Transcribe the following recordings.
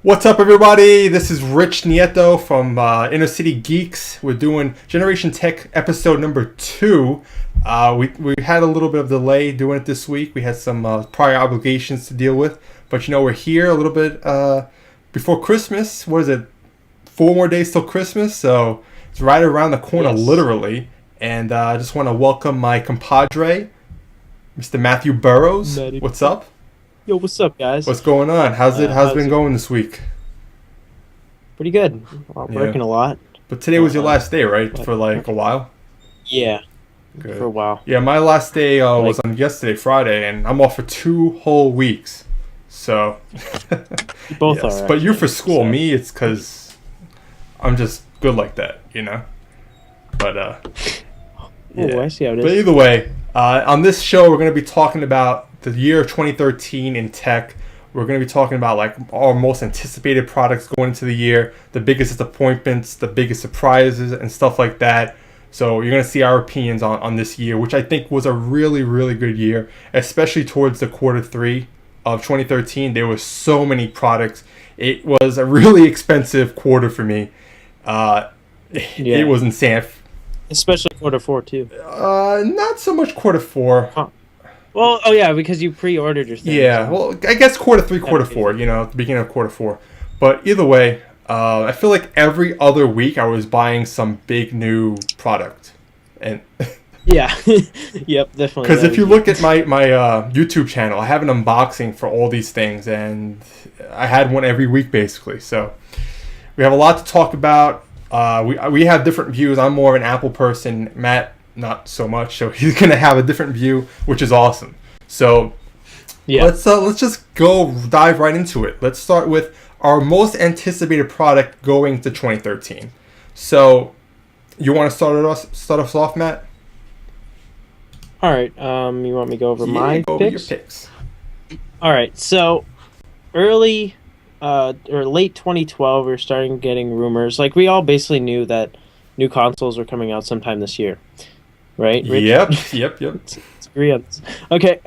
What's up, everybody? This is Rich Nieto from Inner City Geeks. We're doing Generation Tech episode number 2. We had a little bit of delay doing it this week. We had some prior obligations to deal with. But, we're here a little bit before Christmas. What is it? 4 more days till Christmas. So it's right around the corner, literally. And I just want to welcome my compadre, Mr. Matthew Burrows. What's up? Yo, what's up, guys? What's going on? How's it been going this week? Pretty good. Working a lot. But today was your last day, right? For like a while? Yeah. Good. For a while. Yeah, my last day was on yesterday, Friday, and I'm off for 2 whole weeks. So. Both are. But you're for school. So. Me, it's because I'm just good like that, But, yeah. I see how it is. But either way, on this show, we're going to be talking about the year of 2013 in tech. We're going to be talking about like our most anticipated products going into the year, the biggest disappointments, the biggest surprises, and stuff like that. So you're going to see our opinions on this year, which I think was a really, really good year, especially towards the quarter 3 of 2013. There were so many products. It was a really expensive quarter for me. It was insane. Especially quarter 4 too. Not so much quarter 4. Huh. Well, because you pre-ordered your thing. Yeah, well, I guess quarter 3, quarter 4, the beginning of quarter 4. But either way, I feel like every other week I was buying some big new product. And yeah, yep, definitely. Because if you look at my YouTube channel, I have an unboxing for all these things, and I had one every week basically. So we have a lot to talk about. We have different views. I'm more of an Apple person. Matt, not so much, so he's gonna have a different view, which is awesome. So let's just dive right into it. Let's start with our most anticipated product going to 2013. So you want to start us off, Matt? All right. You want me to go over my go picks? Over your picks. All right. So early or late 2012, we were starting getting rumors. Like we all basically knew that new consoles were coming out sometime this year. Right? Rich? Yep. Let's agree on this. Okay,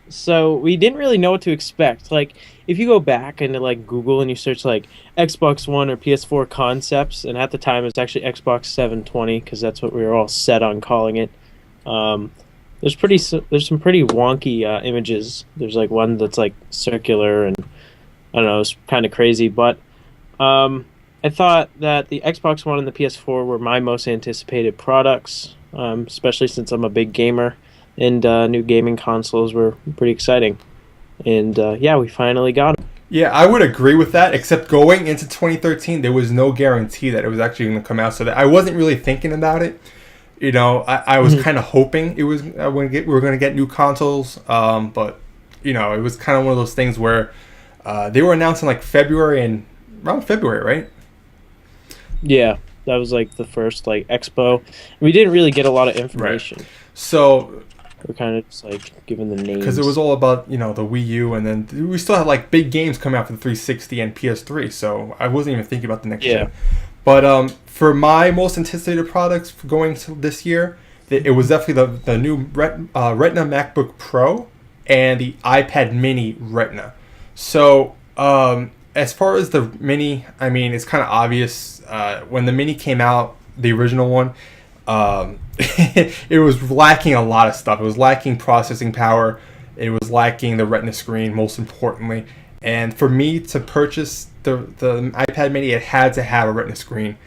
so we didn't really know what to expect. Like, if you go back into, like, Google and you search, like, Xbox One or PS4 concepts, and at the time it's actually Xbox 720, because that's what we were all set on calling it, there's some pretty wonky images. There's, like, one that's, like, circular, and, I don't know, it's kind of crazy, but I thought that the Xbox One and the PS4 were my most anticipated products. Especially since I'm a big gamer, and new gaming consoles were pretty exciting. And we finally got them. Yeah, I would agree with that, except going into 2013, there was no guarantee that it was actually going to come out, so that I wasn't really thinking about it. I was kind of hoping it was we were going to get new consoles, but, it was kind of one of those things where they were announcing like around February, right? Yeah. That was like the first like expo. We didn't really get a lot of information. Right. So we're kind of just like given the names. Because it was all about, the Wii U, and then we still had like big games coming out for the 360 and PS3, so I wasn't even thinking about the next gen. But for my most anticipated products for going to this year, it was definitely the new Retina MacBook Pro and the iPad Mini Retina. So as far as the Mini, I mean, it's kind of obvious. When the Mini came out, the original one, it was lacking a lot of stuff. It was lacking processing power. It was lacking the Retina screen, most importantly. And for me to purchase the iPad Mini, it had to have a Retina screen.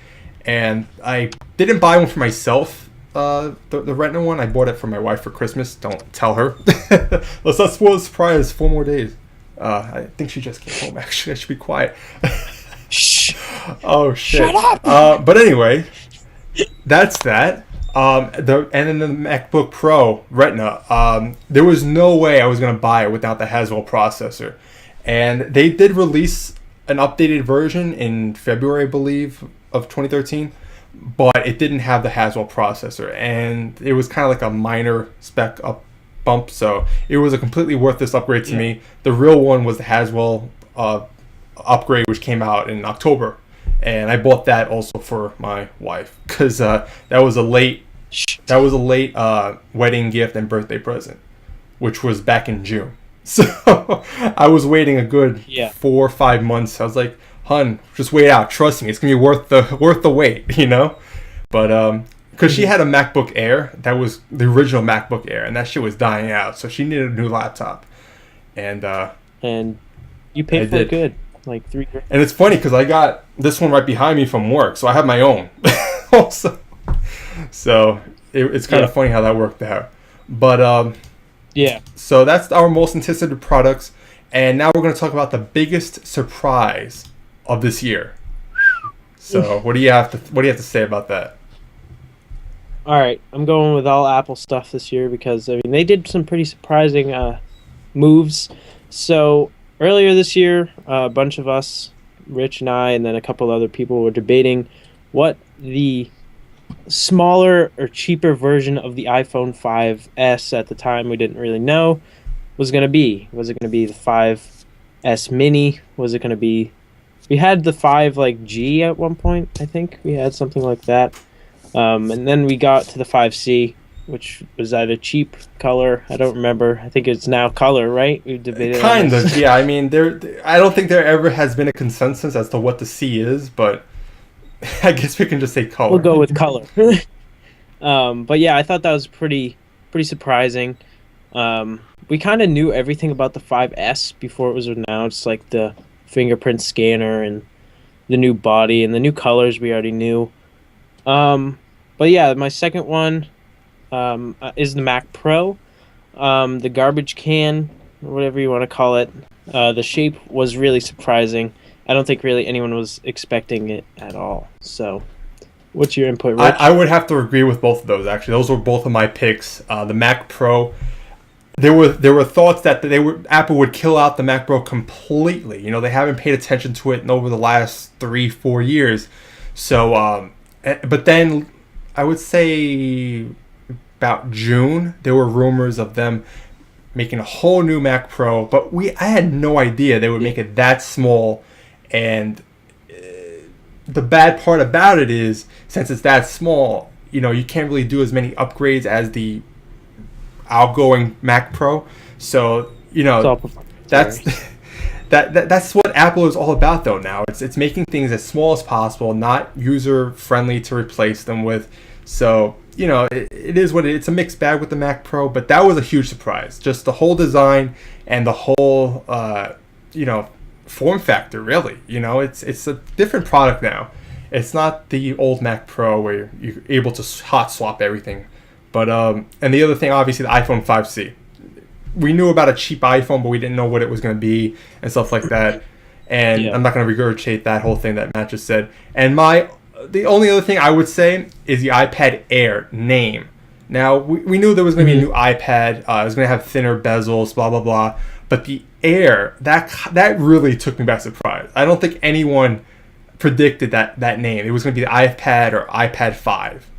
And I didn't buy one for myself, the Retina one. I bought it for my wife for Christmas. Don't tell her. Let's not spoil the surprise. 4 more days. I think she just came home, actually. I should be quiet. Shh. Oh, shit. Shut up! But anyway, that's that. And then the MacBook Pro Retina, there was no way I was going to buy it without the Haswell processor. And they did release an updated version in February, I believe, of 2013. But it didn't have the Haswell processor. And it was kind of like a minor spec up bump, so it was a completely worthless upgrade to me. The real one was the Haswell upgrade, which came out in October, and I bought that also for my wife because that was a late wedding gift and birthday present, which was back in June. So I was waiting a good Yeah. 4 or 5 months. I was like, "Hun, just wait out. Trust me, it's gonna be worth the wait." But because she Hmm. had a MacBook Air that was the original MacBook Air, and that shit was dying out, so she needed a new laptop, and And you I paid for it did. good, like 3 grand. And it's funny because I got this one right behind me from work, so I have my own also. So it's kind Yeah. of funny how that worked out. But Yeah. so that's our most anticipated products, and now we're going to talk about the biggest surprise of this year. So what do you have to say about that? All right, I'm going with all Apple stuff this year because I mean they did some pretty surprising moves. So earlier this year, a bunch of us, Rich and I, and then a couple other people were debating what the smaller or cheaper version of the iPhone 5S at the time we didn't really know was going to be. Was it going to be the 5S mini? Was it going to be we had the 5 like G at one point, I think. We had something like that. And then we got to the 5C, which was either cheap color. I don't remember. I think it's now color, right? We debated on Kind of, this. yeah. I mean, I don't think there ever has been a consensus as to what the C is, but I guess we can just say We'll color. go with color. But yeah, I thought that was pretty surprising. We kind of knew everything about the 5S before it was announced, like the fingerprint scanner and the new body and the new colors we already knew. Um, but yeah, my second one is the Mac Pro. The garbage can, or whatever you want to call it. The shape was really surprising. I don't think really anyone was expecting it at all. So, what's your input, I Rich? would have to agree with both of those. Actually, those were both of my picks. The Mac Pro. There were thoughts that Apple would kill out the Mac Pro completely. They haven't paid attention to it in over the last 3 4 years. So, but then I would say about June there were rumors of them making a whole new Mac Pro, but I had no idea they would Yeah. make it that small. And the bad part about it is, since it's that small, you can't really do as many upgrades as the outgoing Mac Pro. So It's all performance. that's Sorry. that's what Apple is all about though now. It's making things as small as possible, not user friendly to replace them with. So it is what it's a mixed bag with the Mac Pro, but that was a huge surprise. Just the whole design and the whole you know form factor. Really, it's a different product now. It's not the old Mac Pro where you're able to hot swap everything. But and the other thing, obviously, the iPhone 5C. We knew about a cheap iPhone, but we didn't know what it was going to be and stuff like that. And Yeah. I'm not going to regurgitate that whole thing that Matt just said. And the only other thing I would say is the iPad Air name. Now we knew there was going to be a new iPad. It was going to have thinner bezels, blah blah blah. But the Air, that really took me by surprise. I don't think anyone predicted that name. It was going to be the iPad or iPad 5.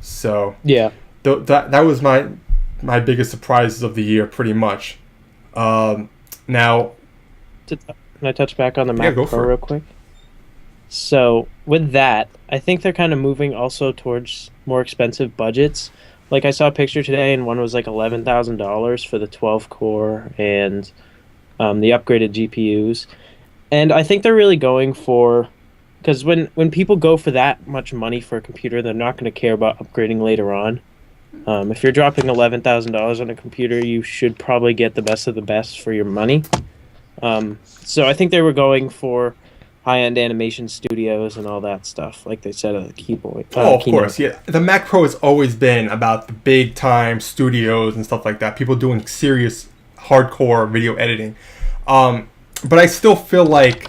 So Yeah. that was my biggest surprises of the year, pretty much. Now, Can I touch back on the yeah, Mac go Pro for it. real quick? So with that, I think they're kind of moving also towards more expensive budgets. Like I saw a picture today, and one was like $11,000 for the 12 core and the upgraded GPUs. And I think they're really going for because when people go for that much money for a computer, they're not going to care about upgrading later on. If you're dropping $11,000 on a computer, you should probably get the best of the best for your money. So I think they were going for high-end animation studios and all that stuff, like they said at the Oh, of keynote. course, yeah. The Mac Pro has always been about the big time studios and stuff like that. People doing serious, hardcore video editing. But I still feel like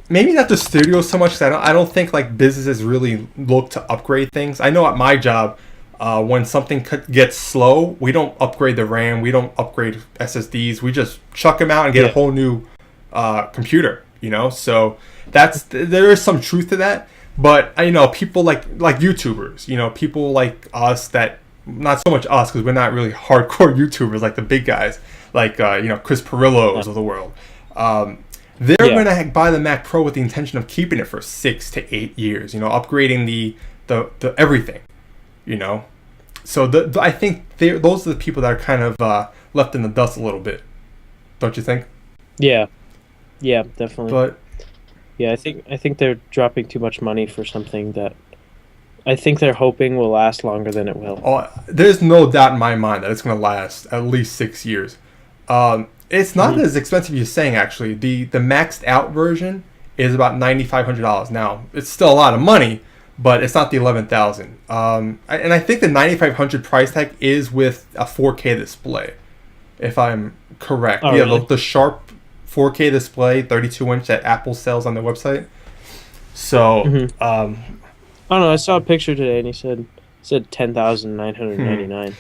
maybe not the studios so much. 'Cause I don't think like businesses really look to upgrade things. I know at my job, when something gets slow, we don't upgrade the RAM. We don't upgrade SSDs. We just chuck them out and get a Yeah, whole new computer. So there is some truth to that. But people like YouTubers. People like us that not so much us because we're not really hardcore YouTubers like the big guys like Chris Perillos of the world. They're yeah, gonna buy the Mac Pro with the intention of keeping it for 6 to 8 years. Upgrading the everything. you know. So I think those are the people that are kind of left in the dust a little bit. Don't you think? Yeah, yeah, definitely. But Yeah, I think they're dropping too much money for something that I think they're hoping will last longer than it will. there's no doubt in my mind that it's going to last at least 6 years. It's not Hmm. as expensive as you're saying, actually. The maxed out version is about $9,500. Now, it's still a lot of money, but it's not the 11,000. And I think the 9,500 price tag is with a 4K display, if I'm correct. Oh, Yeah, really? the sharp 4K display, 32-inch that Apple sells on their website. So, Hmm. I don't know. I saw a picture today, and he said 10,999.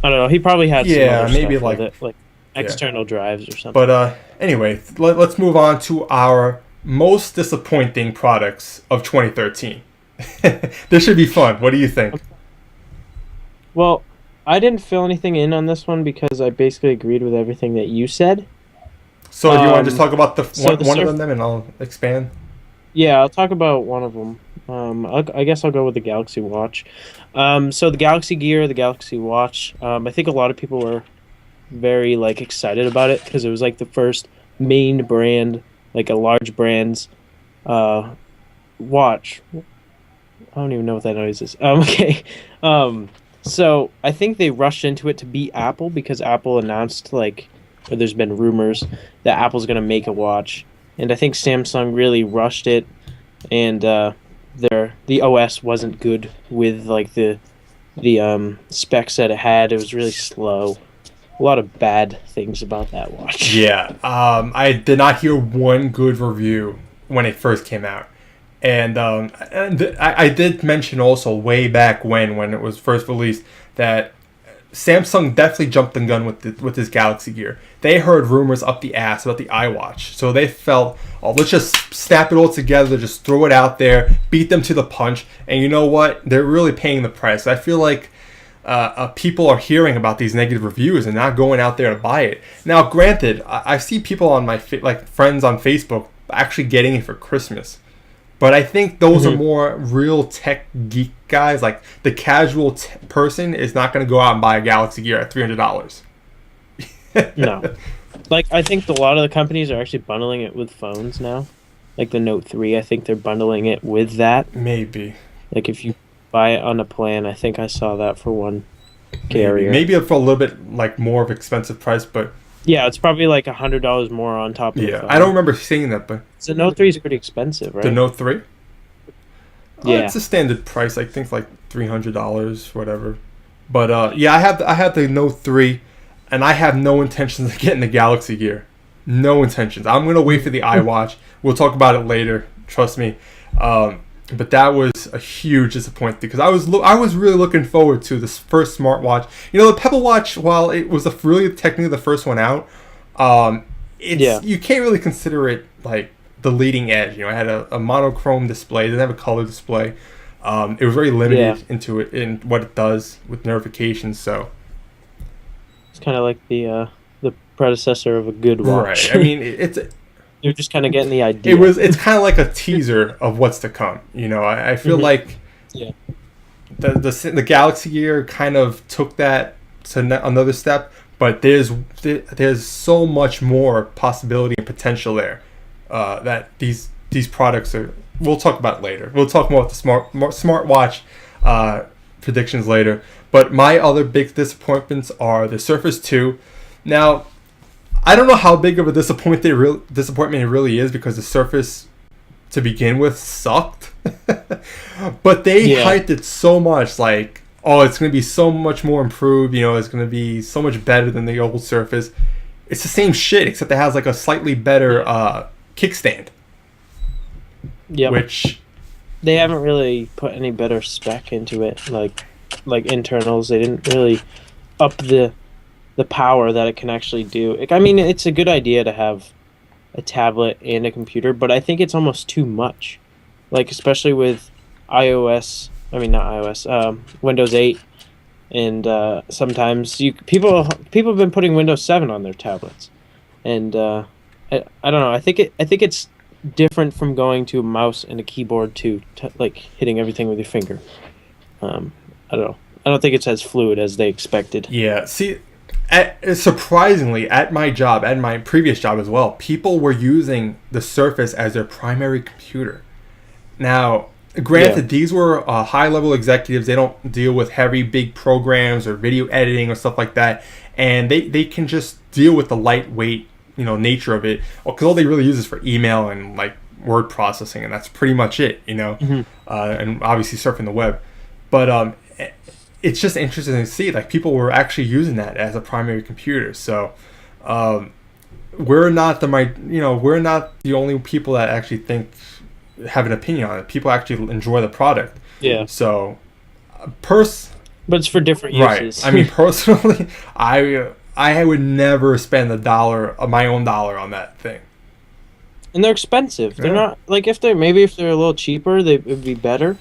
I don't know. He probably had some yeah, other maybe stuff with it, like yeah. external drives or something. But anyway, let's move on to our most disappointing products of 2013. This should be fun. What do you think? Well, I didn't fill anything in on this one because I basically agreed with everything that you said. So do you want to just talk about the So the one of surf. them, and I'll expand? Yeah, I'll talk about one of them. I guess I'll go with the Galaxy Watch. So the Galaxy Gear, the Galaxy Watch. I think a lot of people were very like excited about it because it was like the first main brand, like a large brand's uh, watch. I don't even know what that noise is. Okay. So I think they rushed into it to beat Apple because Apple announced like, or there's been rumors that Apple's gonna make a watch, and I think Samsung really rushed it, and the OS wasn't good with like the specs that it had. It was really slow. A lot of bad things about that watch. Yeah. I did not hear one good review when it first came out. And I did mention also way back when it was first released that Samsung definitely jumped the gun with this Galaxy Gear. They heard rumors up the ass about the iWatch, so they felt, oh, let's just snap it all together, just throw it out there, beat them to the punch. And you know what? They're really paying the price. I feel like people are hearing about these negative reviews and not going out there to buy it. Now, granted, I see people on my like friends on Facebook actually getting it for Christmas. But I think those are more real tech geek guys. Like the casual person is not going to go out and buy a Galaxy Gear at $300. No. Like I think a lot of the companies are actually bundling it with phones now. Like the Note 3, I think they're bundling it with that. Maybe. Like if you buy it on a plan, I think I saw that for one carrier. Maybe for a little bit like more of expensive price, but Yeah, it's probably like $100 more on top of the yeah, phone. I don't remember seeing that. But The Note 3 is pretty expensive, right? the Note 3, Yeah. it's a standard price. I think like $300, whatever. But yeah, I have the Note 3, and I have no intentions of getting the Galaxy Gear. No intentions. I'm gonna wait for the iWatch. We'll talk about it later. Trust me. But that was a huge disappointment because I was really looking forward to this first smartwatch. You know, the Pebble Watch, while it was really technically the first one out, you can't really consider it like the leading edge. You know, it had a monochrome display. It didn't have a color display. It was very limited into it in what it does with notifications. So It's kind of like the predecessor of a good watch. right. I mean, You're just kind of getting the idea. it's kind of like a teaser of what's to come. You know, I feel like Yeah. the Galaxy Gear kind of took that to another step, but there's so much more possibility and potential there that these products are. We'll talk about it later. We'll talk more about the smartwatch predictions later. But my other big disappointments are the Surface 2. Now, I don't know how big of a disappointment it really is because the Surface to begin with sucked. But they hyped it so much, like, oh, it's going to be so much more improved, you know, it's going to be so much better than the old Surface. It's the same shit, except it has like a slightly better kickstand. Yeah. Which They haven't really put any better spec into it, like internals. They didn't really up the power that it can actually do. I mean, it's a good idea to have a tablet and a computer, but I think it's almost too much. Like especially with Windows 8, and sometimes people have been putting Windows 7 on their tablets, and I don't know. I think it's different from going to a mouse and a keyboard to like hitting everything with your finger. I don't know. I don't think it's as fluid as they expected. yeah, see, Surprisingly, at my previous job as well, people were using the Surface as their primary computer. Now, granted, these were high-level executives. They don't deal with heavy, big programs or video editing or stuff like that, and they can just deal with the lightweight, nature of it. Because all they really use is for email and like word processing, and that's pretty much it. And obviously surfing the web, but it's just interesting to see like people were actually using that as a primary computer. So we're not the only people that actually have an opinion on it. People actually enjoy the product. Yeah. So but it's for different uses. Right. I mean, personally, I would never spend my own dollar on that thing. And they're expensive. They're not like if they're a little cheaper, they would be better.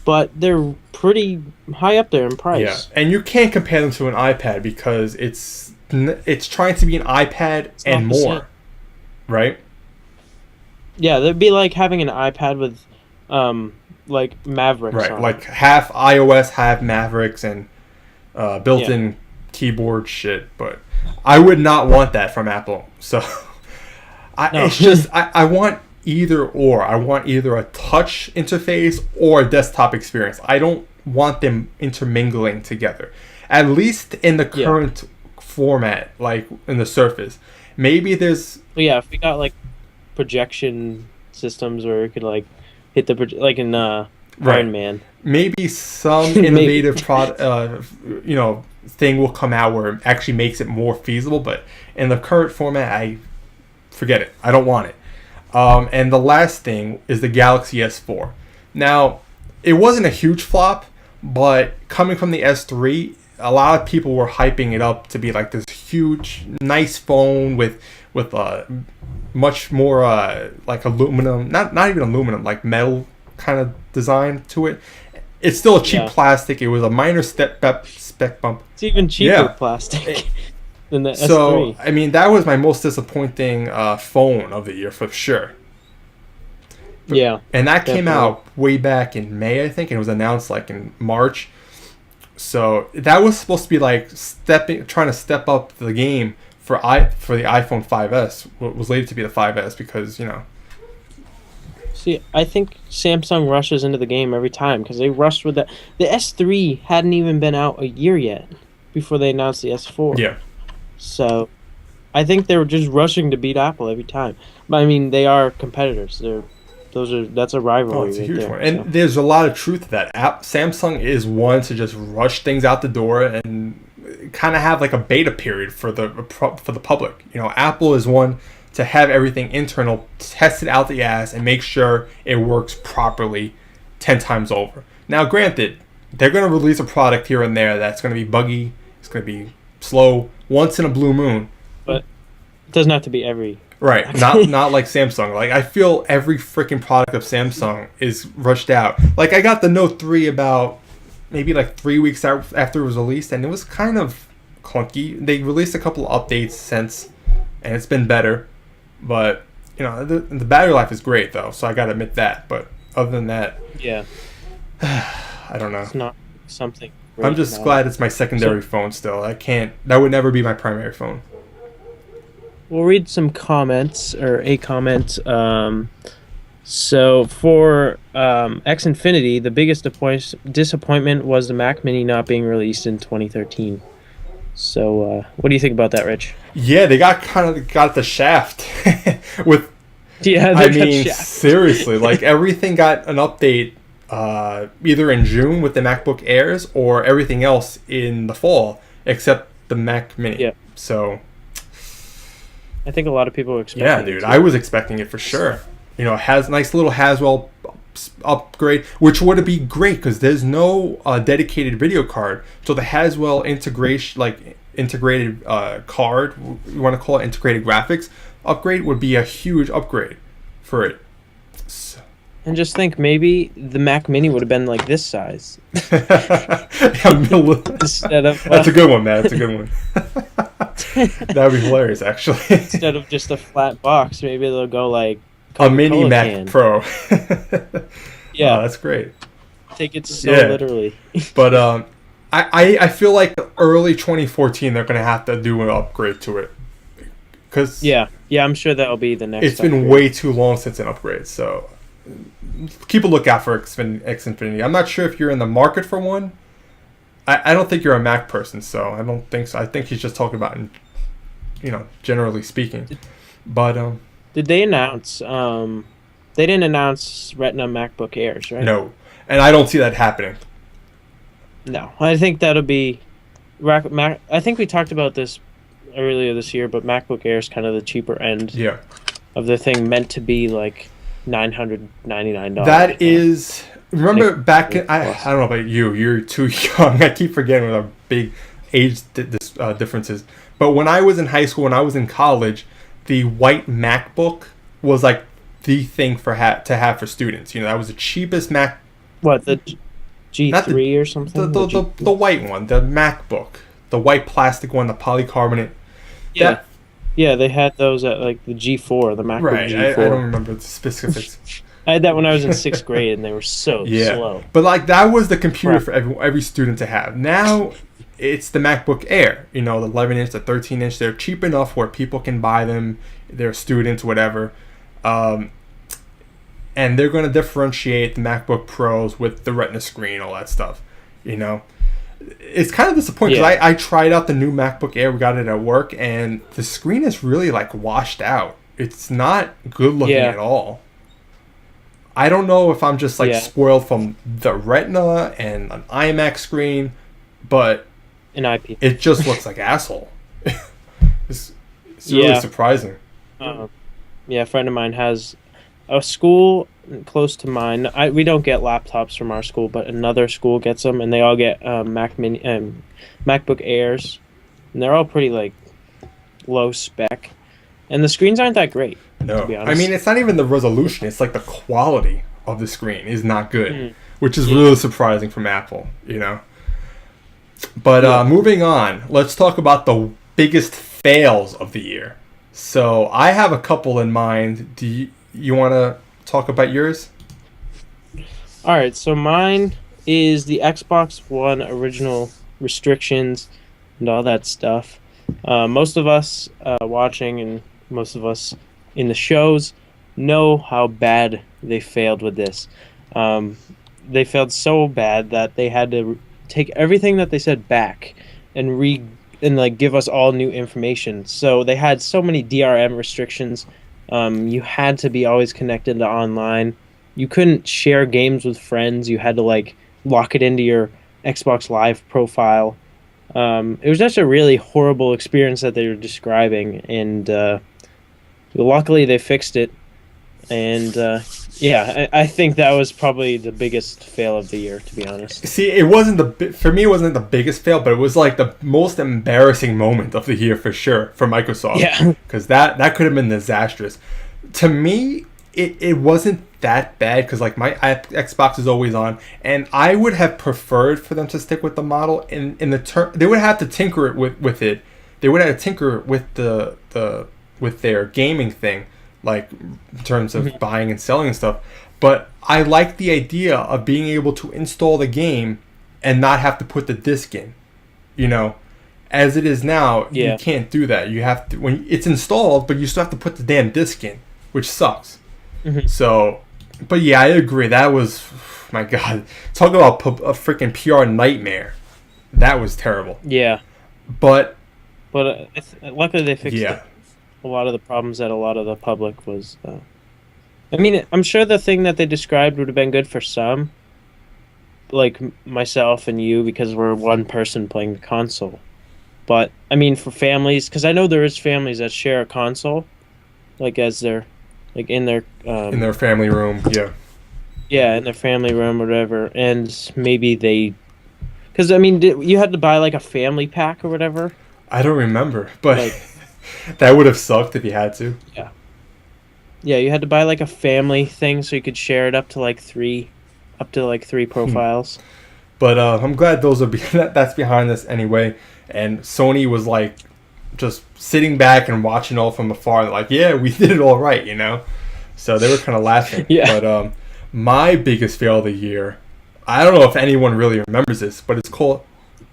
But they're pretty high up there in price. Yeah, and you can't compare them to an iPad because it's trying to be an iPad and more, right? Yeah, that'd be like having an iPad with, like Mavericks. Right, on like half iOS, half Mavericks, and built-in keyboard shit. But I would not want that from Apple. So it's just I want either or. I want either a touch interface or a desktop experience. I don't want them intermingling together. At least in the current format, like in the Surface. Maybe there's... Yeah, if we got like projection systems where it could like hit like in Iron Man. Maybe some innovative thing will come out where it actually makes it more feasible, but in the current format, forget it. I don't want it. And the last thing is the Galaxy S4. Now, it wasn't a huge flop, but coming from the S3, a lot of people were hyping it up to be like this huge, nice phone with much more like aluminum, not even aluminum, like metal kind of design to it. It's still a cheap plastic. It was a minor spec bump. It's even cheaper plastic. Than the S3. So, I mean, that was my most disappointing phone of the year for sure. And that came out way back in May, I think, and it was announced like in March. So that was supposed to be like trying to step up the game for the iPhone 5S. What was later to be the 5S because See, I think Samsung rushes into the game every time because they rushed with that. The S3 hadn't even been out a year yet before they announced the S4. Yeah. So, I think they were just rushing to beat Apple every time. But I mean, they are competitors. That's a rivalry. Oh, it's a huge one, and there's a lot of truth to that. Samsung is one to just rush things out the door and kind of have like a beta period for the public. Apple is one to have everything internal, test it out the ass, and make sure it works properly 10 times over. Now, granted, they're going to release a product here and there that's going to be buggy. It's going to be slow once in a blue moon, but it doesn't have to be every not like Samsung. Like I feel every freaking product of Samsung is rushed out. Like I got the Note 3 about maybe like 3 weeks after it was released, and it was kind of clunky. They released a couple of updates since, and it's been better, but the battery life is great though, so I gotta admit that. But other than that, I don't know. It's not something. I'm just glad it's my secondary phone still. That would never be my primary phone. We'll read some comments, or a comment. So for Xfinity, the biggest disappointment was the Mac Mini not being released in 2013. So what do you think about that, Rich? Yeah, they got the shaft with. Yeah, I mean, seriously, like everything got an update. Either in June with the MacBook Airs or everything else in the fall except the Mac Mini. Yeah. So I think a lot of people were expecting it. Yeah, dude. I was expecting it for sure. Has nice little Haswell upgrade, which would be great because there's no dedicated video card. So the Haswell integrated card, you want to call it integrated graphics upgrade, would be a huge upgrade for it. And just think, maybe the Mac Mini would have been like this size. Instead of, that's a good one, man. That's a good one. That would be hilarious, actually. Instead of just a flat box, maybe they'll go like a mini Mac Pro. Yeah, that's great. Take it so literally. But I feel like early 2014 they're gonna have to do an upgrade to it because Yeah, I'm sure that'll be the next. it's been upgrade. way too long since an upgrade. So keep a lookout for X Infinity. I'm not sure if you're in the market for one. I don't think you're a Mac person, so I don't think so. I think he's just talking about, generally speaking. But Did they announce? They didn't announce Retina MacBook Airs, right? no, and I don't see that happening. No, I think that'll be. I think we talked about this earlier this year, but MacBook Air is kind of the cheaper end Yeah, of the thing, meant to be like $999. that is. Remember back in, I Plus. don't know about you. You're too young. I keep forgetting with our big age differences. But when I was in high school, when I was in college, the white MacBook was like the thing to have for students. That was the cheapest Mac. What, the G3 Not the- or something? The white one, the MacBook, the white plastic one, the polycarbonate. Yeah. That- Yeah, they had those at like the G4, the MacBook right. G4. I don't remember the specifics. I had that when I was in 6th grade, and they were so Yeah, slow. but like that was the computer Crap. for every student to have. Now it's the MacBook Air. The 11-inch, the 13-inch. They're cheap enough where people can buy them. They're students, whatever. And they're going to differentiate the MacBook Pros with the Retina screen, all that stuff. It's kind of disappointing because I tried out the new MacBook Air. We got it at work, and the screen is really like washed out. It's not good looking at all. I don't know if I'm just like spoiled from the Retina and an iMac screen, but An IP. it just looks like asshole. It's really surprising. A friend of mine has a school close to mine. We don't get laptops from our school, but another school gets them, and they all get MacBook Airs, and they're all pretty like low spec, and the screens aren't that great. No, to be honest. I mean it's not even the resolution; it's like the quality of the screen is not good, which is really surprising from Apple. But moving on, let's talk about the biggest fails of the year. So I have a couple in mind. Do you want to talk about yours? All right, so mine is the Xbox One original restrictions and all that stuff. Most of us watching and most of us in the shows know how bad they failed with this. They failed so bad that they had to take everything that they said back and give us all new information. So they had so many DRM restrictions. You had to be always connected to online. You couldn't share games with friends. You had to lock it into your Xbox Live profile. It was just a really horrible experience that they were describing, and luckily they fixed it. And I think that was probably the biggest fail of the year, to be honest. See, it wasn't for me. It wasn't the biggest fail, but it was like the most embarrassing moment of the year for sure for Microsoft. Yeah, because that could have been disastrous. To me, it wasn't that bad because like my Xbox is always on, and I would have preferred for them to stick with the model in the term. They would have to tinker it with it. They would have to tinker with with their gaming thing, like in terms of buying and selling and stuff. But I like the idea of being able to install the game and not have to put the disc in. As it is now, you can't do that. You have to when it's installed, but you still have to put the damn disc in, which sucks. So, but yeah, I agree. That was, my God, talk about a freaking PR nightmare. That was terrible. Yeah, but luckily they fixed it. A lot of the problems that a lot of the public was. I mean, I'm sure the thing that they described would have been good for some, like myself and you, because we're one person playing the console. But I mean, for families, because I know there is families that share a console, as their, in their family room, in their family room or whatever, and maybe they, because I mean, you had to buy a family pack or whatever. I don't remember, but that would have sucked if you had to. Yeah, you had to buy a family thing so you could share it up to three profiles. But I'm glad those are that's behind us anyway. And Sony was just sitting back and watching all from afar, we did it all right, So they were kind of laughing. But my biggest fail of the year, I don't know if anyone really remembers this, but it's called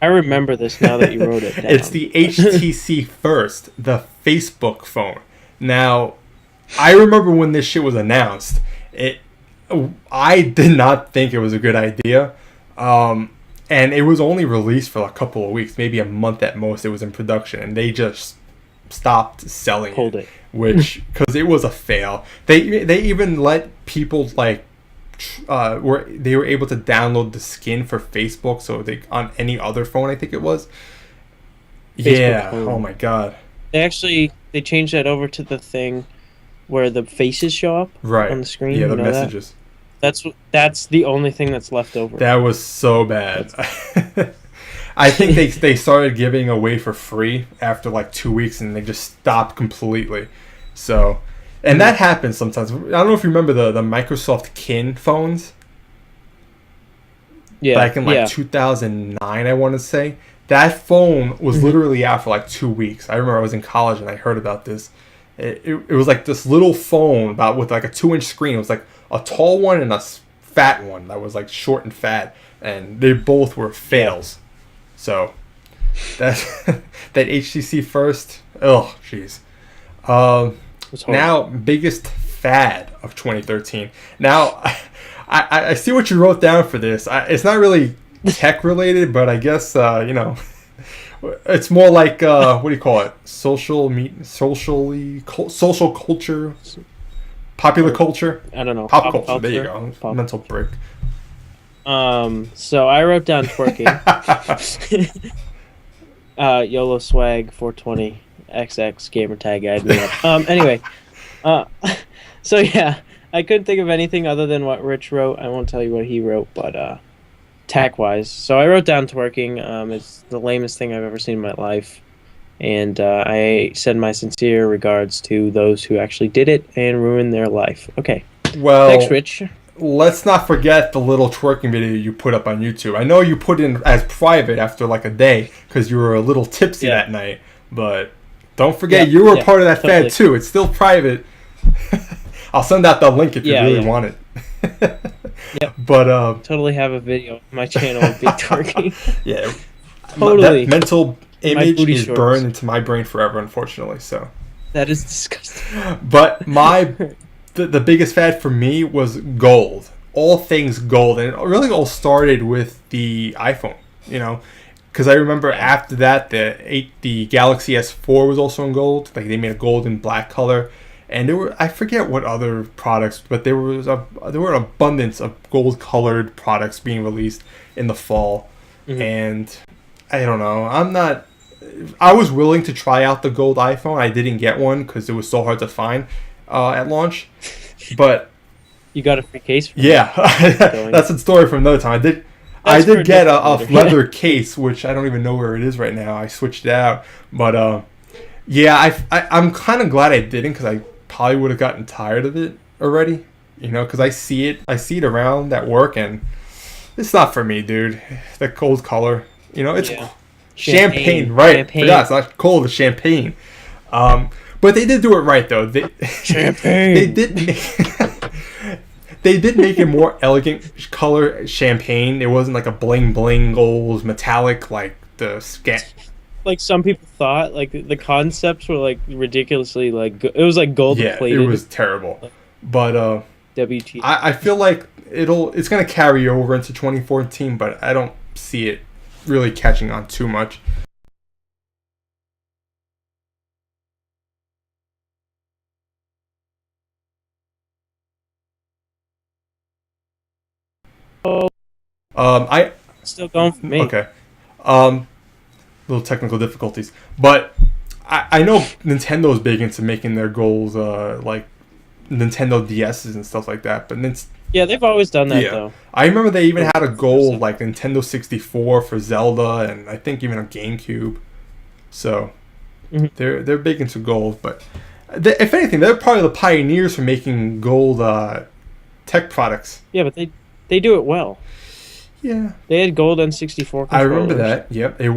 I remember this now that you wrote it It's down. the HTC First, the Facebook phone. Now, I remember when this shit was announced. I did not think it was a good idea, and it was only released for a couple of weeks, maybe a month at most. It was in production, and they just stopped selling Hold it, it. which because it was a fail. They even let people like they were able to download the skin for Facebook, so they on any other phone, I think it was. Facebook Yeah. Oh Home. my god. They changed that over to the thing where the faces show up on Right. the screen. Yeah. You The know that? messages. That's the only thing that's left over. That was so bad. That's I think they started giving away for free after like 2 weeks, and they just stopped completely. So, and that happens sometimes. I don't know if you remember the Microsoft Kin phones yeah, back in like yeah. 2009, I want to say. That phone was Mhm. literally out for like 2 weeks. I remember I was in college and I heard about this. It was like this little phone about with like a 2-inch screen. It was like a tall one and a fat one that was like short and fat, and they both were fails. So that that HTC First. Oh, jeez. It was horrible. Now, biggest fad of 2013. Now, I see what you wrote down for this. It's not really tech related, but I guess it's more like what do you call it? Social culture, popular culture, I don't know. pop culture. There you go. Pop. Mental break. So I wrote down twerking. YOLO swag 420 XX gamer tag guide me up. Anyway, uh, so yeah, I couldn't think of anything other than what Rich wrote. I won't tell you what he wrote, but tech wise, so I wrote down twerking. It's the lamest thing I've ever seen in my life, and I send my sincere regards to those who actually did it and ruined their life. Okay, Well, thanks, Rich. let's not forget the little twerking video you put up on YouTube. I know you put in as private after like a day because you were a little tipsy Yeah. that night, but don't forget Yeah, you were yeah, part of that totally. fad too. It's still private. I'll send out the link if you Yeah, really yeah. want it. Yep. But Totally have a video on my channel of big twerking. yeah, Totally. that mental image booty is shorts. burned into my brain forever, unfortunately. So, That is disgusting. but the biggest fad for me was gold. All things gold, and it really all started with the iPhone. Because I remember after that, the Galaxy S4 was also in gold. Like they made a gold and black color, and I forget what other products, but there were an abundance of gold colored products being released in the fall. Mhm. And I don't know. I was willing to try out the gold iPhone. I didn't get one because it was so hard to find at launch. But You got a free case for yeah, Going. that's a story from another time. I That's for did get a different later. leather case, which I don't even know where it is right now. I switched it out, but yeah, I'm kind of glad I didn't because I probably would have gotten tired of it already. Because I see it around at work, and it's not for me, dude. The gold color, it's Yeah. champagne, right? Champagne. Forgot it's not cold, it's champagne. But they did do it right though. Champagne. They did make they did make it more elegant color champagne. It wasn't like a bling bling gold metallic like the scat. Like some people thought, like the concepts were like ridiculously like it was like gold Yeah, plated. it was terrible. But WT. I feel like it's gonna carry over into 2014, but I don't see it really catching on too much. I Still going for me. okay. Little technical difficulties, but I know Nintendo's big into making their goals like Nintendo DSs and stuff like that. But Yeah, they've always done that yeah, though. I remember they even had a goal like Nintendo 64 for Zelda, and I think even a GameCube. So Mhm. they're big into gold, but if anything, they're probably the pioneers for making gold tech products. Yeah, but they do it well. Yeah, They had gold N64 I controllers. remember that. Yep, it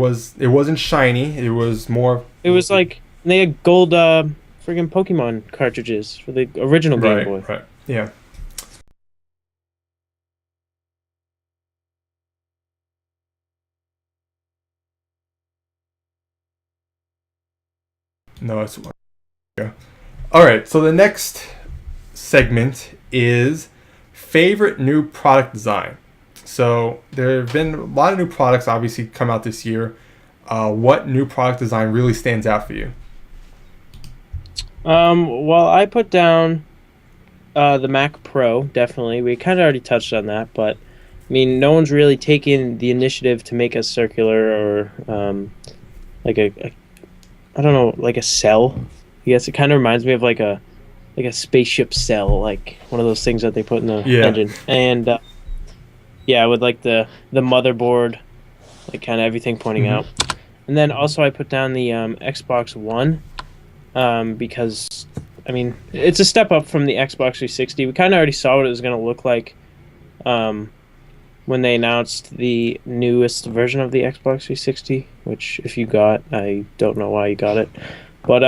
wasn't shiny. It was more. It was like they had gold friggin' Pokemon cartridges for the original Game Boy. Right. Yeah. No, it's yeah. All right. So the next segment is favorite new product design. So there have been a lot of new products obviously come out this year. What new product design really stands out for you? Well, I put down the Mac Pro, definitely. We kind of already touched on that, but I mean, no one's really taken the initiative to make a circular or like a I don't know, like a cell. I guess it kind of reminds me of like a spaceship cell, like one of those things that they put in the Yeah. engine. And yeah, with like the motherboard, like kind of everything pointing Hmm. out. And then also I put down the Xbox One because I mean it's a step up from the Xbox 360. We kind of already saw what it was going to look like um, when they announced the newest version of the Xbox 360. Which, if you got, I don't know why you got it, but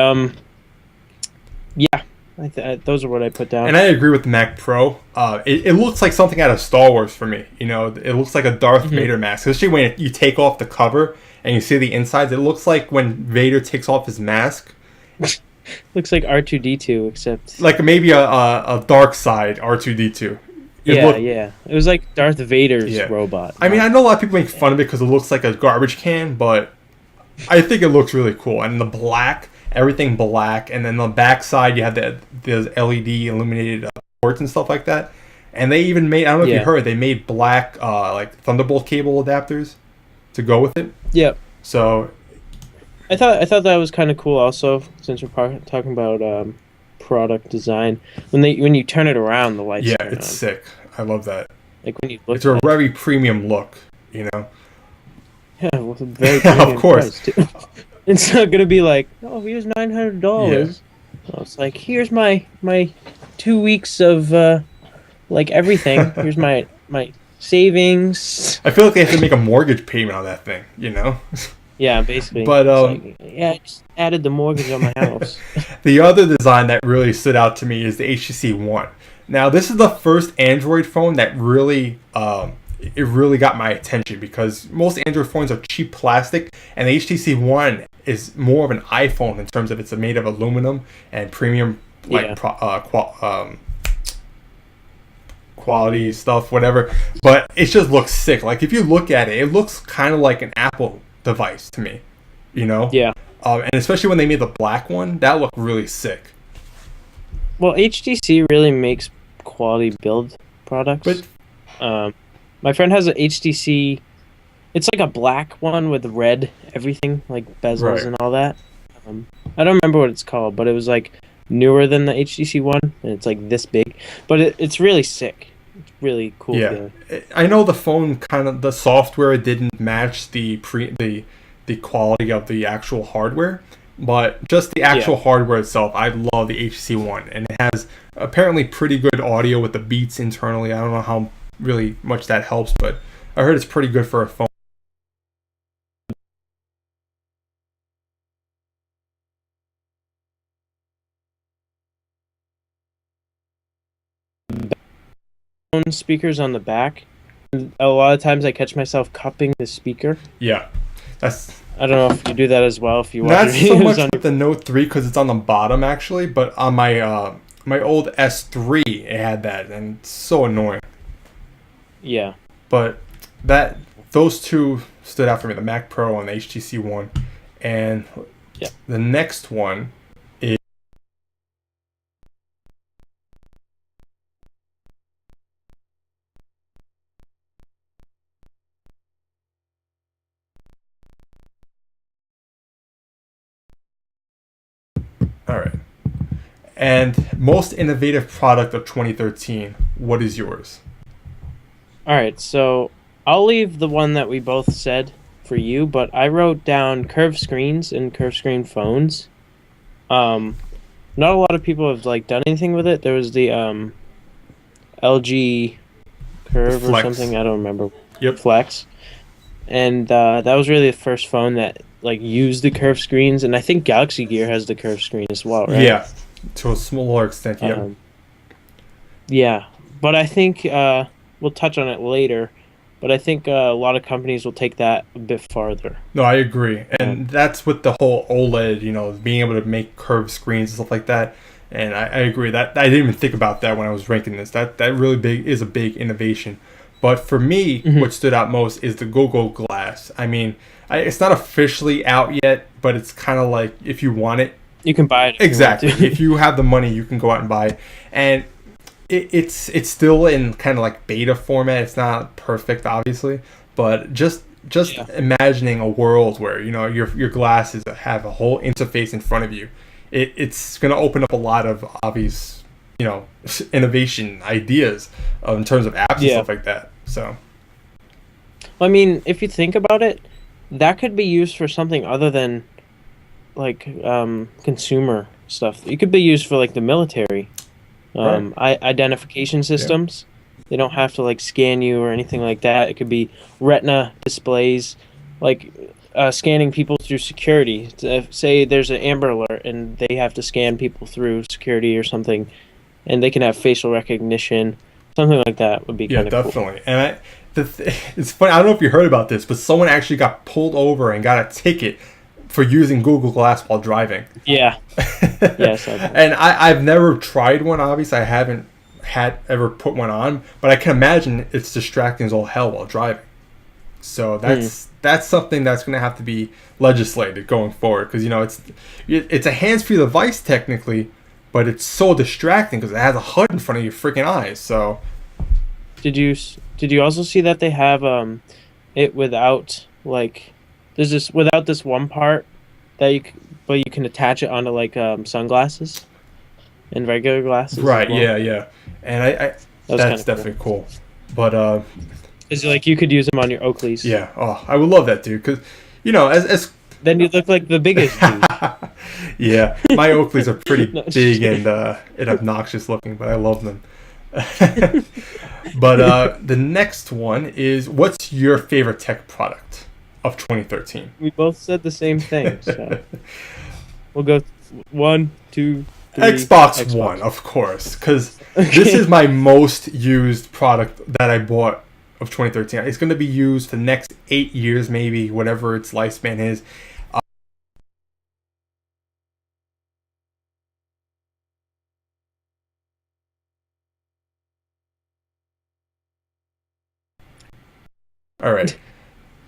yeah, those are what I put down. And I agree with the Mac Pro. It looks like something out of Star Wars for me. You know, it looks like a Darth Hmm. Vader mask. Especially when you take off the cover and you see the insides. It looks like when Vader takes off his mask. Looks like R2D2, except Like maybe a dark side R2D2. yeah, yeah. It was like Darth Vader's Yeah. robot. I mean, I know a lot of people make fun of it because it looks like a garbage can, but I think it looks really cool. And the black, everything black, and then the back side you have the LED illuminated ports and stuff like that. And they even made, I don't know if you Yeah. heard, they made black like Thunderbolt cable adapters to go with it. Yeah. So I thought that was kind of cool. Also, since we're talking about product design, when you turn it around, the lights yeah, turn it's on. sick. I love that. Like when you look It's a at it. very premium look, you know. Yeah, with a very Of premium course. price, too. It's not gonna be like, oh, here's $900. Well, it's like, here's my 2 weeks of like everything. Here's my savings. I feel like they have to make a mortgage payment on that thing, you know. Yeah, basically. But It's like, yeah, I just added the mortgage on my house. the other design that really stood out to me is the HTC One. Now, this is the first Android phone that really, it really got my attention because most Android phones are cheap plastic, and the HTC One is more of an iPhone in terms of it's made of aluminum and premium like Yeah. quality stuff, whatever. But it just looks sick. Like if you look at it, it looks kind of like an Apple device to me, you know. Yeah. And especially when they made the black one, that looked really sick. Well, HTC really makes quality build products. But My friend has an HTC. It's like a black one with red everything, like bezels Right. and all that. I don't remember what it's called, but it was like newer than the HTC one, and it's like this big. But it's really sick. It's really cool. yeah, I know the phone kind of the software didn't match the quality of the actual hardware, but just the actual hardware itself, I love the HTC One, and it has apparently pretty good audio with the Beats internally. I don't know how really much that helps, but I heard it's pretty good for a phone. Phone speakers on the back. A lot of times I catch myself cupping the speaker. Yeah, that's I don't know if you do that as well. If you watch not so videos much on with the Note 3 because it's on the bottom actually, but on my old S3 it had that, and it's so annoying. yeah. But those two stood out for me, the Mac Pro and the HTC One. And Yeah. the next one is all right. And most innovative product of 2013. What is yours? All right, so I'll leave the one that we both said for you, but I wrote down curved screens and curved screen phones. Um, Not a lot of people have like done anything with it. There was the LG Curve The or Flex. something. I don't remember. Yep. Flex, and that was really the first phone that like used the curved screens, and I think Galaxy Gear has the curved screen as well, right? Yeah, to a smaller extent. Yeah. Yeah, but I think we'll touch on it later. but I think a lot of companies will take that a bit farther. No, I agree, Um, and that's with the whole OLED, being able to make curved screens and stuff like that. And I agree that I didn't even think about that when I was ranking this. That really big is a big innovation. But for me, mhm. what stood out most is the Google Glass. I mean, it's not officially out yet, but it's kind of like if you want it, You can buy it if you want exactly. to. If you have the money, you can go out and buy it. And it's still in kind of like beta format. It's not perfect, obviously, but just Yeah. imagining a world where your glasses have a whole interface in front of you. It's going to open up a lot of obvious innovation ideas in terms of apps and Yeah. stuff like that. So I mean, if you think about it, that could be used for something other than like consumer stuff. It could be used for like the military, right, identification yeah, systems. They don't have to like scan you or anything like that. It could be retina displays, like scanning people through security. Say there's an Amber Alert and they have to scan people through security or something, and they can have facial recognition. Something like that would be yeah, kind of cool. definitely. And it's funny. I don't know if you heard about this, but someone actually got pulled over and got a ticket for using Google Glass while driving. Yeah. Yes. And I've never tried one. Obviously, I haven't had ever put one on, but I can imagine it's distracting as all hell while driving. So that's something that's going to have to be legislated going forward because it's a hands-free device technically, but it's so distracting because it has a HUD in front of your freaking eyes. So Did you also see that they have it without like there's this without this one part that but you can attach it onto like sunglasses and regular glasses as right, well. yeah, yeah, and I That was kind that's of cool. definitely cool. But It's like you could use them on your Oakleys. yeah, oh, I would love that, dude, because as Then you look like the biggest dude. yeah, my Oakleys are pretty No, just big kidding. and obnoxious looking, but I love them. But the next one is, what's your favorite tech product of 2013? We both said the same thing, so we'll go one, two, three. Xbox One, of course, because this Okay. is my most used product that I bought of 2013. It's going to be used for the next 8 years, maybe, whatever its lifespan is. All right.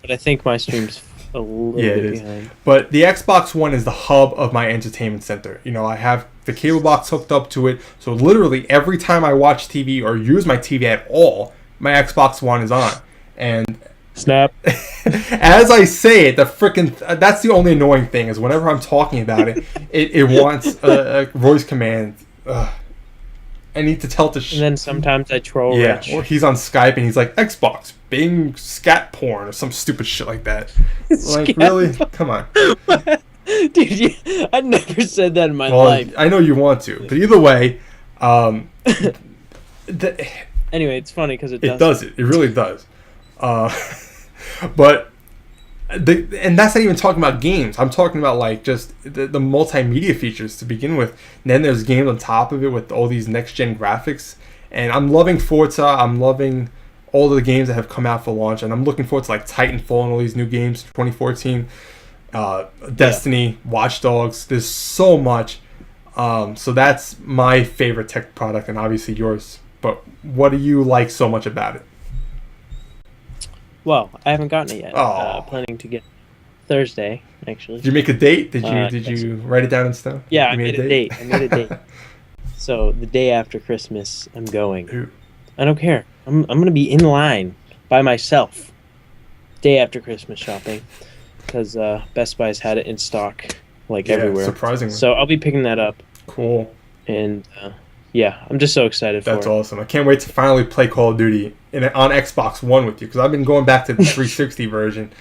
But I think my stream's a little Yeah, it bit is. behind. But the Xbox One is the hub of my entertainment center. I have the cable box hooked up to it, so literally every time I watch TV or use my TV at all, my Xbox One is on. And Snap. as I say it, the freaking that's the only annoying thing is whenever I'm talking about it, it wants a voice command. Ugh. I need to tell it to And then sometimes I troll yeah, Rich. or he's on Skype and he's like Xbox, Bing, scat porn, or some stupid shit like that. Like, Scat really? Come on. Dude, I never said that in my Well, life. I know you want to, but either way, um, the, Anyway, it's funny because it it does. does it. It really does. Uh, but and that's not even talking about games. I'm talking about like just the multimedia features to begin with. And then there's games on top of it with all these next gen graphics. And I'm loving Forza. I'm loving all of the games that have come out for launch, and I'm looking forward to like Titanfall and all these new games, 2014, Destiny, Watch Dogs. There's so much. So that's my favorite tech product, and obviously yours. But what do you like so much about it? Well, I haven't gotten it yet. Oh. Planning to get Thursday, actually. Did you make a date? Did Yes. you write it down in stone? Yeah, You I made a date. I made a date. So the day after Christmas, I'm going. Ooh. I don't care. I'm gonna be in line by myself. Day after Christmas shopping, because Best Buy's had it in stock like Yeah, everywhere. surprisingly. So I'll be picking that up, Cool. and yeah, I'm just so excited That's for it. awesome. I can't wait to finally play Call of Duty on Xbox One with you, because I've been going back to the 360 version,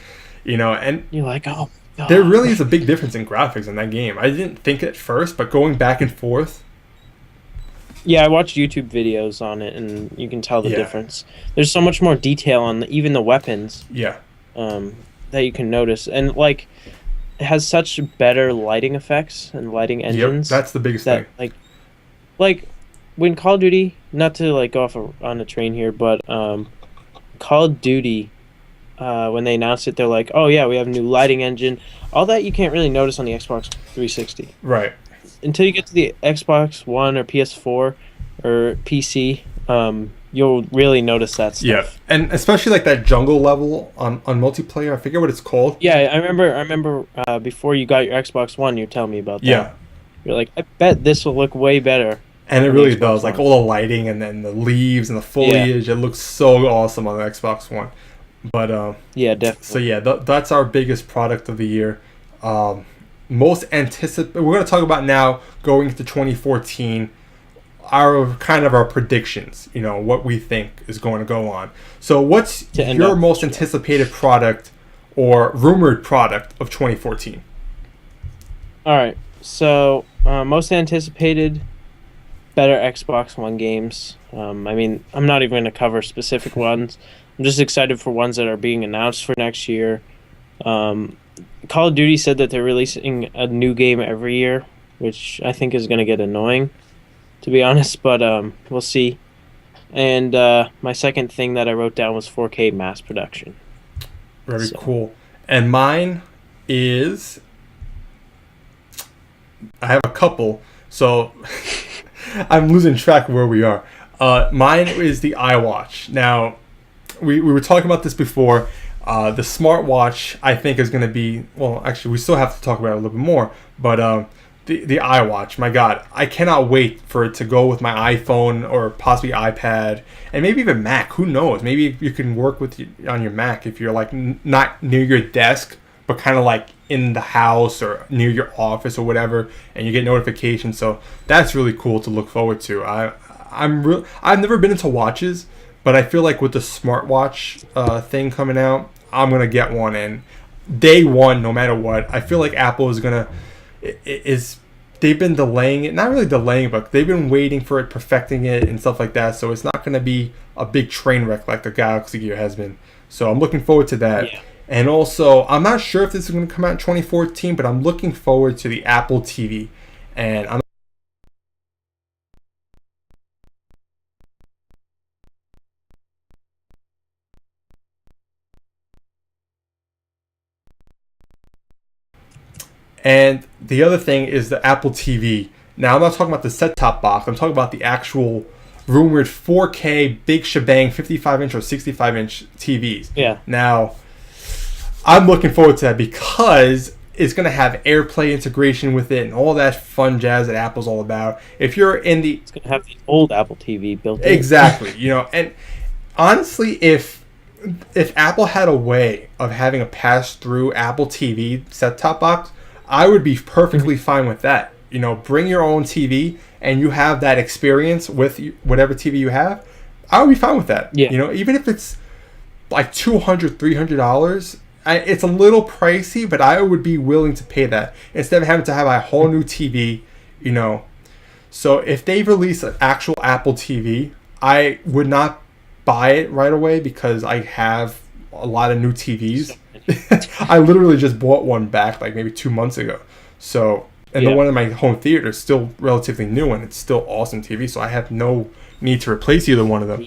and You're like, oh, God. there really is a big difference in graphics in that game. I didn't think at first, but going back and forth, Yeah, I watched YouTube videos on it, and you can tell the Yeah. difference. There's so much more detail on even the weapons yeah, that you can notice, and like it has such better lighting effects and lighting yep, engines that's the biggest that thing. like when Call of Duty, not to like go off on a train here, but Call of Duty, when they announced it, they're like, "Oh yeah, we have a new lighting engine." All that you can't really notice on the Xbox 360 Right. until you get to the Xbox One or PS4 or PC. You'll really notice that Yeah, stuff. and especially like that jungle level on multiplayer. I forget what it's called. Yeah, I remember. Before you got your Xbox One, you were telling me about that. Yeah, You're like, I bet this will look way better and it on the really Xbox does. Like One. all the lighting and then the leaves and the Yeah, foliage. It looks so awesome on the Xbox One. But yeah, so definitely. yeah, that's our biggest product of the year. Um, most anticipate. We're gonna talk about now going into 2014. Our predictions. You know what we think is going to go on. So what's To end your off most this year. anticipated product or rumored product of 2014? All right. So, most anticipated better Xbox One games. I mean, I'm not even going to cover specific ones. I'm just excited for ones that are being announced for next year. Um, Call of Duty said that they're releasing a new game every year, which I think is going to get annoying, to be honest. But we'll see. And my second thing that I wrote down was 4K mass production. Very So, cool. And mine is I have a couple, so I'm losing track of where we are. Mine is the iWatch. Now, we were talking about this before. The smartwatch, I think, is going to be, well, actually, we still have to talk about it a little bit more, but the iWatch, my God, I cannot wait for it to go with my iPhone or possibly iPad and maybe even Mac. Who knows? Maybe you can work with on your Mac if you're like not near your desk, but kind of like in the house or near your office or whatever, and you get notifications. So that's really cool to look forward to. I've never been into watches, but I feel like with the smartwatch thing coming out, I'm gonna get one. And day one, no matter what, I feel like Apple is gonna is they've been delaying it, not really delaying, but they've been waiting for it, perfecting it and stuff like that. So it's not gonna be a big train wreck like the Galaxy Gear has been. So I'm looking forward to that. yeah. And also, I'm not sure if this is going to come out in 2014, but I'm looking forward to the Apple TV. And I'm and the other thing is the Apple TV. Now, I'm not talking about the set-top box. I'm talking about the actual rumored 4K big shebang 55-inch or 65-inch TVs. Yeah. Now, I'm looking forward to that because it's going to have AirPlay integration with it and all that fun jazz that Apple's all about. If you're in the It's going to have the old Apple TV built in. exactly, and honestly, if Apple had a way of having a pass-through Apple TV set-top box, I would be perfectly fine with that. Bring your own TV and you have that experience with whatever TV you have. I would be fine with that. Yeah. Even if it's like $200, $300. It's a little pricey, but I would be willing to pay that instead of having to have a whole new TV. So if they release an actual Apple TV, I would not buy it right away because I have a lot of new TVs. I literally just bought one back like maybe 2 months ago. So and the Yeah. one in my home theater is still relatively new and it's still awesome TV. So I have no need to replace either one of them.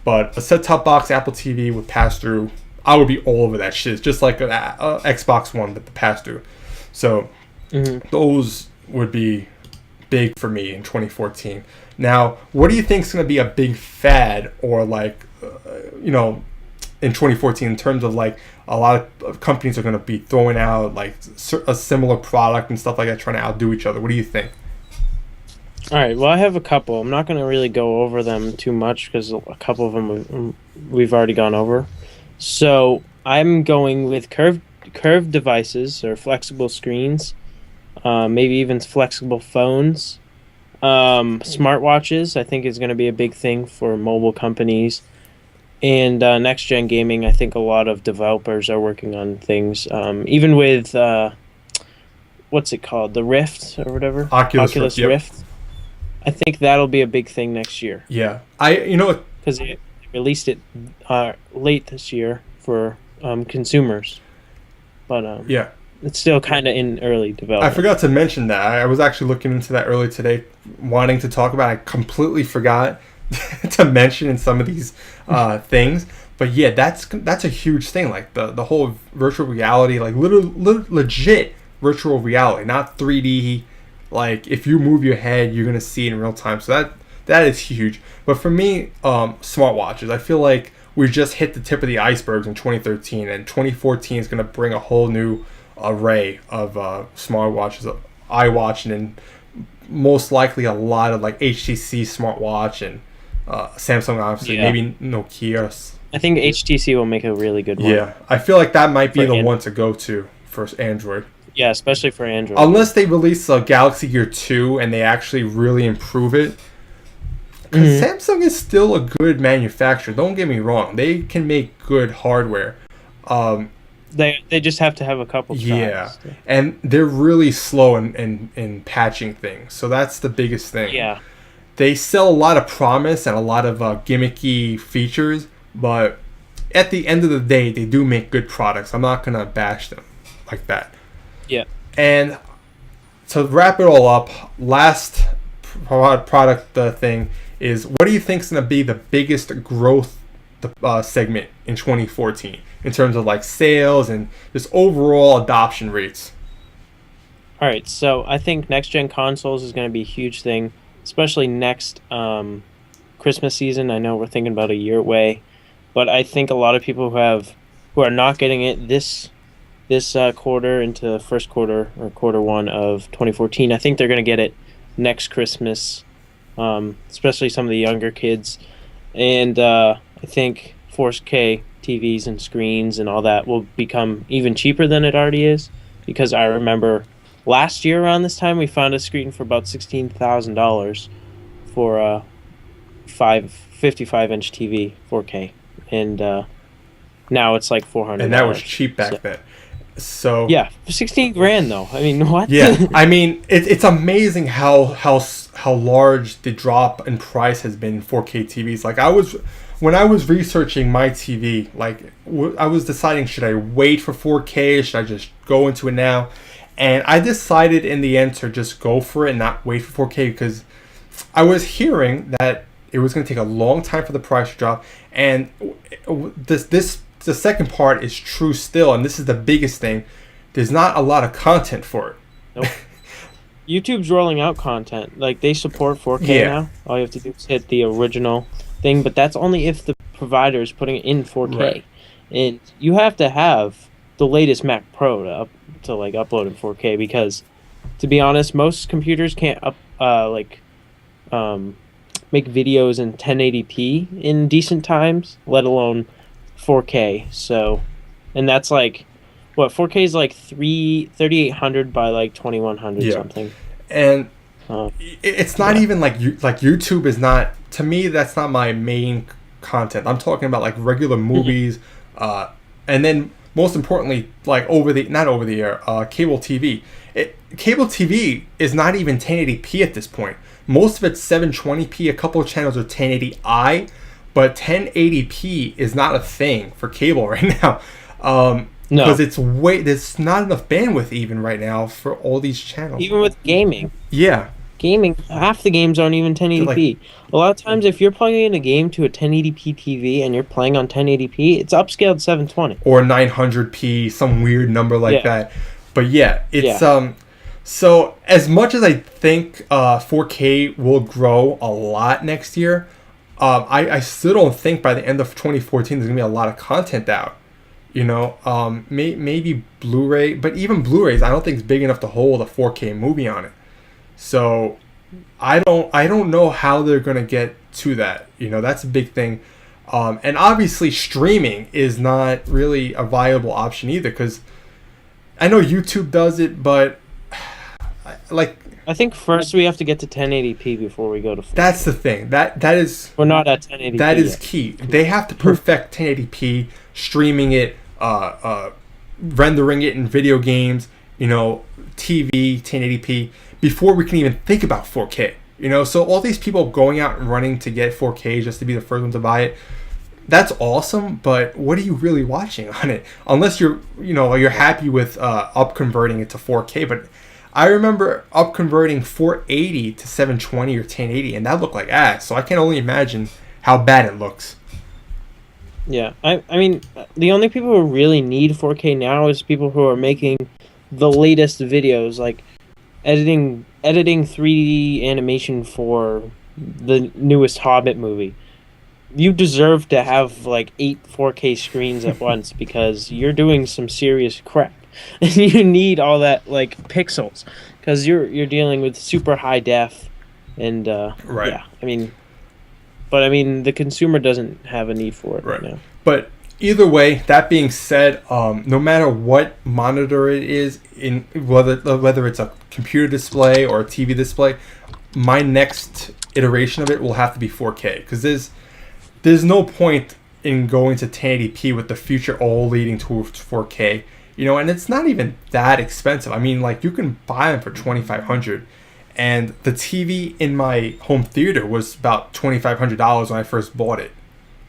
But a set-top box Apple TV with pass-through, I would be all over that shit. It's just like an Xbox One with the pass-through. So those would be big for me in 2014. Now, what do you think is going to be a big fad or like, in 2014 in terms of like a lot of companies are going to be throwing out like a similar product and stuff like that, trying to outdo each other? What do you think? All right. Well, I have a couple. I'm not going to really go over them too much because a couple of them we've already gone over. So I'm going with curved devices or flexible screens, maybe even flexible phones. Smartwatches, I think, is going to be a big thing for mobile companies. And next gen gaming, I think a lot of developers are working on things. Even with what's it called, the Rift or whatever, Oculus Rift. Yep. Rift. I think that'll be a big thing next year Yeah, because they released it late this year for consumers, but yeah. it's still kind of in early I development. forgot to mention that. I was actually looking into that earlier today, wanting to talk about it. I completely forgot to mention in some of these things. But yeah, that's a huge thing. Like the whole virtual reality, like legit virtual reality, not 3D. Like if you move your head, you're gonna see it in real time. So that is huge. But for me, smartwatches, I feel like we just hit the tip of the icebergs in 2013, and 2014 is gonna bring a whole new array of smartwatches, iWatch, and then most likely a lot of like HTC smartwatch and Samsung, obviously, maybe Nokia. I think HTC will make a really good one. Yeah, I feel like that might be For the one to go to for Android. Yeah, especially for Android. Unless they release a Galaxy Gear 2 and they actually really improve it. Because Samsung is still a good manufacturer. Don't get me wrong. They can make good hardware. They just have to have a couple tries. Yeah, and they're really slow in patching things. So that's the biggest thing. Yeah. They sell a lot of promise and a lot of gimmicky features, but at the end of the day, they do make good products. I'm not going to bash them like that. Yeah. And to wrap it all up, last product thing is, what do you think is going to be the biggest growth segment in 2014 in terms of like sales and just overall adoption rates? All right, so I think next gen consoles is going to be a huge thing, especially next Christmas season. I know we're thinking about a year away, but I think a lot of people who are not getting it this quarter into first quarter or quarter one of 2014, I think they're going to get it next Christmas, especially some of the younger kids. And I think 4K TVs and screens and all that will become even cheaper than it already is, because I remember last year around this time we found a screen for about $16,000 for a 55-inch TV 4K, and now it's like $400. And that was cheap back then. So yeah, for $16,000 though. I mean, what? Yeah, I mean, it's amazing how large the drop in price has been in 4K TVs. Like when I was researching my TV, like I was deciding, should I wait for 4K? Should I just go into it now? And I decided in the end to just go for it and not wait for 4K, because I was hearing that it was going to take a long time for the price to drop. And the second part is true still, and this is the biggest thing. There's not a lot of content for it. Nope. YouTube's rolling out content. Like, they support 4K now. All you have to do is hit the original thing, but that's only if the provider is putting it in 4K. Right. And you have to have the latest Mac Pro to upload in 4K, because, to be honest, most computers can't make videos in 1080p in decent times, let alone 4K. So, and that's like, what, 4K is like 3800 by like 2100 something. And it's not even like YouTube is not, to me, that's not my main content. I'm talking about like regular movies, and then most importantly, like not over the air, cable TV. Cable TV is not even 1080p at this point. Most of it's 720p. A couple of channels are 1080i, but 1080p is not a thing for cable right now. No, because there's not enough bandwidth even right now for all these channels. Even with gaming. Yeah. Gaming, half the games aren't even 1080p. A lot of times, if you're plugging in a game to a 1080p TV and you're playing on 1080p, it's upscaled 720 or 900p, some weird number like that. But yeah, it's so as much as I think 4K will grow a lot next year, I still don't think by the end of 2014 there's gonna be a lot of content out. You know, maybe Blu-ray, but even Blu-rays I don't think is big enough to hold a 4K movie on it. So I don't know how they're gonna get to that. You know, that's a big thing. And obviously streaming is not really a viable option either, because I know YouTube does it, but I think first we have to get to 1080p before we go to 4K. That's the thing. That is, we're not at 1080p. That is key. They have to perfect 1080p, streaming it, rendering it in video games, you know, TV 1080p, before we can even think about 4K. You know, so all these people going out and running to get 4K just to be the first one to buy it, that's awesome, but what are you really watching on it? Unless you're happy with up converting it to 4K. But I remember up converting 480 to 720 or 1080, and that looked like ass. So I can only imagine how bad it looks. Yeah, I mean, the only people who really need 4K now is people who are making the latest videos, like editing 3D animation for the newest Hobbit movie. You deserve to have like 8 4K screens at once because you're doing some serious crap. And you need all that like pixels because you're dealing with super high def and Right. yeah, I mean, but I mean the consumer doesn't have a need for it right Right. now. But either way, that being said, no matter what monitor it is, in whether it's a computer display or a TV display, my next iteration of it will have to be 4K because there's no point in going to 1080p with the future all leading towards 4K. And it's not even that expensive. I mean, like you can buy them for 2,500, and the TV in my home theater was about $2,500 when I first bought it.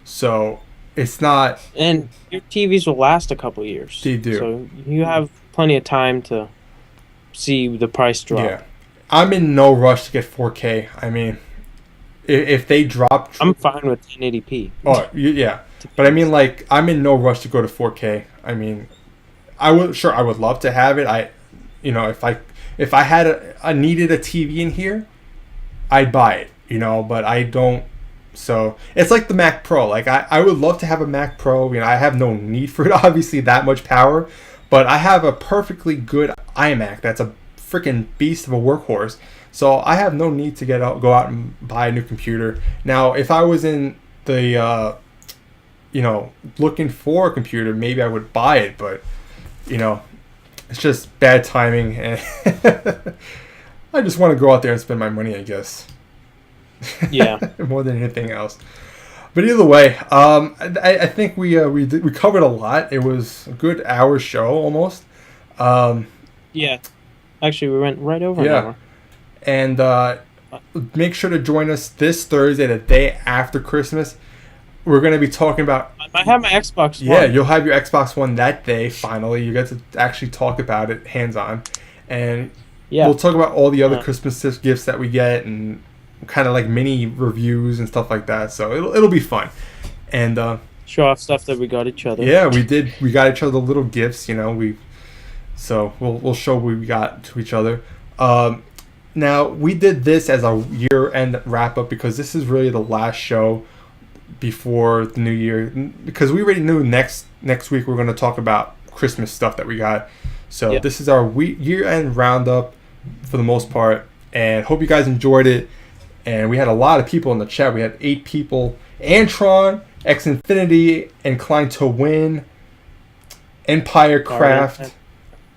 So it's not. And your TVs will last a couple years. They do. So you have plenty of time to see the price drop. Yeah, I'm in no rush to get 4K. I mean, if they drop, I'm fine with 1080p. oh yeah, but I mean, like I'm in no rush to go to 4K. I mean, I would love to have it. If I had I needed a TV in here, I'd buy it. But I don't. So it's like the Mac Pro. Like I would love to have a Mac Pro. I have no need for it. Obviously, that much power, but I have a perfectly good iMac. That's a freaking beast of a workhorse. So I have no need to go out and buy a new computer. Now, if I was in the looking for a computer, maybe I would buy it. But it's just bad timing, and I just want to go out there and spend my money, I guess. Yeah. More than anything else. But either way, I think we covered a lot. It was a good hour show almost. Yeah. Actually, we went right over an hour. And make sure to join us this Thursday, the day after Christmas. We're going to be talking about... I have my Xbox One. Yeah, you'll have your Xbox One that day, finally. You get to actually talk about it hands-on. And we'll talk about all the other Christmas gifts that we get and kind of like mini reviews and stuff like that. So it'll be fun. And show off stuff that we got each other. Yeah, we did. We got each other little gifts, So we'll show what we got to each other. Now, we did this as a year-end wrap-up because this is really the last show before the new year. Because we already knew next week we're going to talk about Christmas stuff that we got. So This is our year-end roundup for the most part. And hope you guys enjoyed it. And we had a lot of people in the chat. We had 8 people. Antron, X Infinity, Inclined to Win, Empire Craft.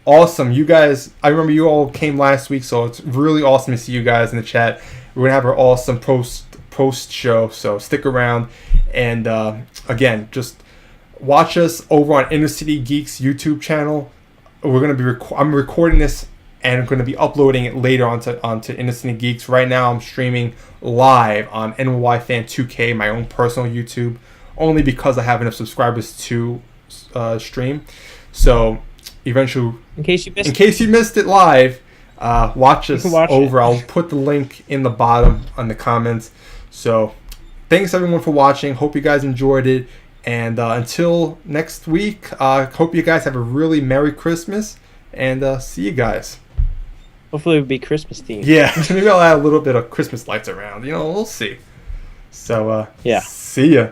Awesome. You guys, I remember you all came last week, so it's really awesome to see you guys in the chat. We're going to have our awesome post show, so stick around. And again, just watch us over on Inner City Geeks YouTube channel. We're going to be I'm recording this and I'm going to be uploading it later onto Inner City Geeks. Right now I'm streaming live on NY Fan 2K, my own personal YouTube, only because I have enough subscribers to stream. So eventually, in case you missed it live, watch us over. I'll put the link in the bottom on the comments. So thanks everyone for watching. Hope you guys enjoyed it. And until next week, hope you guys have a really Merry Christmas. And see you guys. Hopefully it'll be Christmas themed. Yeah, maybe I'll add a little bit of Christmas lights around. We'll see. So, see ya.